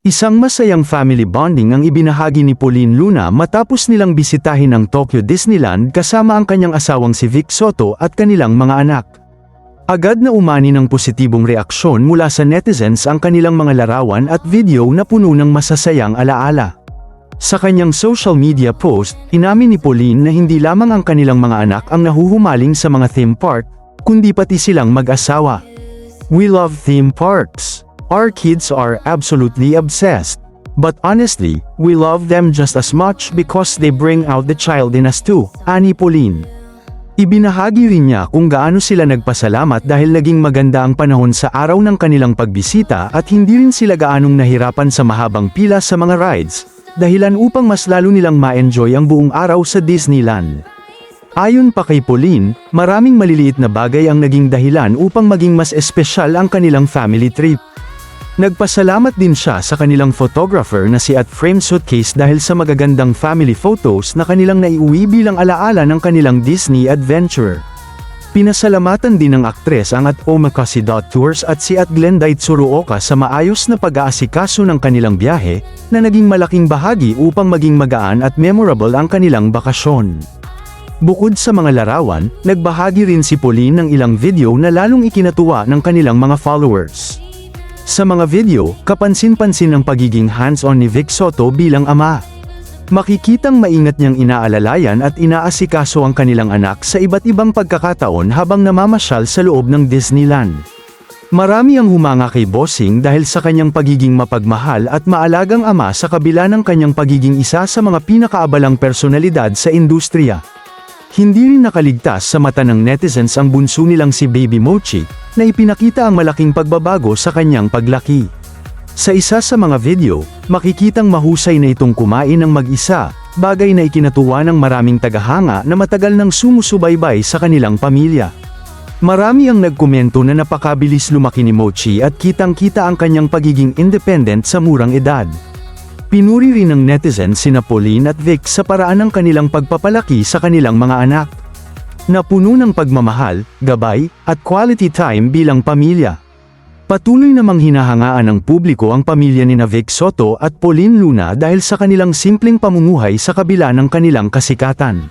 Isang masayang family bonding ang ibinahagi ni Pauline Luna matapos nilang bisitahin ang Tokyo Disneyland kasama ang kanyang asawang si Vic Soto at kanilang mga anak. Agad na umani ng positibong reaksyon mula sa netizens ang kanilang mga larawan at video na puno ng masasayang alaala. Sa kanyang social media post, inamin ni Pauline na hindi lamang ang kanilang mga anak ang nahuhumaling sa mga theme park, kundi pati silang mag-asawa. "We love theme parks. Our kids are absolutely obsessed. But honestly, we love them just as much because they bring out the child in us too," ani Pauline. Ibinahagi rin niya kung gaano sila nagpasalamat dahil naging maganda ang panahon sa araw ng kanilang pagbisita at hindi rin sila gaanong nahirapan sa mahabang pila sa mga rides, dahilan upang mas lalo nilang ma-enjoy ang buong araw sa Disneyland. Ayon pa kay Pauline, maraming maliliit na bagay ang naging dahilan upang maging mas espesyal ang kanilang family trip. Nagpasalamat din siya sa kanilang photographer na si @Frame Suitcase dahil sa magagandang family photos na kanilang naiuwi bilang alaala ng kanilang Disney adventure. Pinasalamatan din ng aktres ang @Omakasi.Tours at si @Glenday Tsuruoka sa maayos na pag-aasikaso ng kanilang biyahe, na naging malaking bahagi upang maging magaan at memorable ang kanilang bakasyon. Bukod sa mga larawan, nagbahagi rin si Pauline ng ilang video na lalong ikinatuwa ng kanilang mga followers. Sa mga video, kapansin-pansin ang pagiging hands-on ni Vic Soto bilang ama. Makikitang maingat niyang inaalalayan at inaasikaso ang kanilang anak sa iba't ibang pagkakataon habang namamasyal sa loob ng Disneyland. Marami ang humanga kay Bossing dahil sa kanyang pagiging mapagmahal at maalagang ama sa kabila ng kanyang pagiging isa sa mga pinakaabalang personalidad sa industriya. Hindi rin nakaligtas sa mata ng netizens ang bunso nilang si Baby Mochi, na ipinakita ang malaking pagbabago sa kanyang paglaki. Sa isa sa mga video, makikitang mahusay na itong kumain ng mag-isa, bagay na ikinatuwa ng maraming tagahanga na matagal nang sumusubaybay sa kanilang pamilya. Marami ang nagkomento na napakabilis lumaki ni Mochi at kitang-kita ang kanyang pagiging independent sa murang edad. Pinuri rin ng netizens sina Pauline at Vic sa paraan ng kanilang pagpapalaki sa kanilang mga anak, na puno ng pagmamahal, gabay, at quality time bilang pamilya. Patuloy namang hinahangaan ng publiko ang pamilya nina Vic Soto at Pauline Luna dahil sa kanilang simpleng pamumuhay sa kabila ng kanilang kasikatan.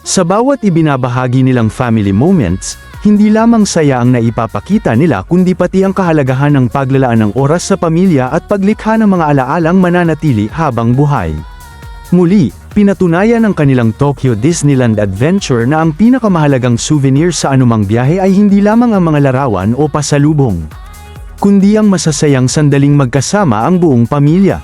Sa bawat ibinabahagi nilang family moments, hindi lamang saya ang naipapakita nila kundi pati ang kahalagahan ng paglalaan ng oras sa pamilya at paglikha ng mga alaalang mananatili habang buhay. Muli, pinatunayan ng kanilang Tokyo Disneyland Adventure na ang pinakamahalagang souvenir sa anumang biyahe ay hindi lamang ang mga larawan o pasalubong, kundi ang masasayang sandaling magkasama ang buong pamilya.